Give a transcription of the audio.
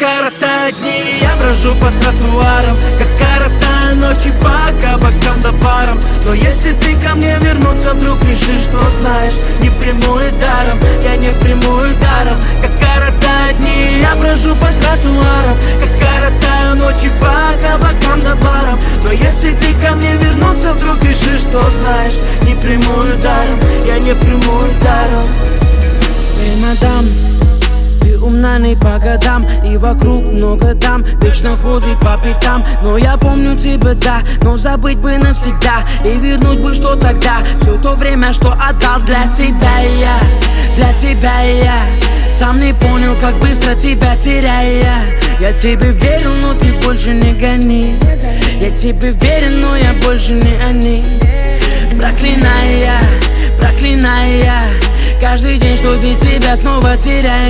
коротают дни, я брожу по тротуарам, как коротаю ночи по кабакам да барам. Но если ты ко мне вернуться вдруг решишь, что знаешь, не приму и даром, я не приму и даром. Как коротают дни, я брожу по тротуарам, как коротаю ночи по кабакам да барам. Но если ты ко мне вернуться вдруг решишь, что знаешь, не приму и даром, я не приму и даром. Эй, мадам, ты умна не по годам, и вокруг много дам, вечно ходит по пятам. Но я помню тебя, да, но забыть бы навсегда, и вернуть бы, что тогда, все то время, что отдал для тебя я. Для тебя я сам не понял, как быстро тебя теряя. Я тебе верил, но ты больше не гони. Я тебе верен, но я больше не они. Проклиная, проклиная каждый день, что без тебя снова теряю.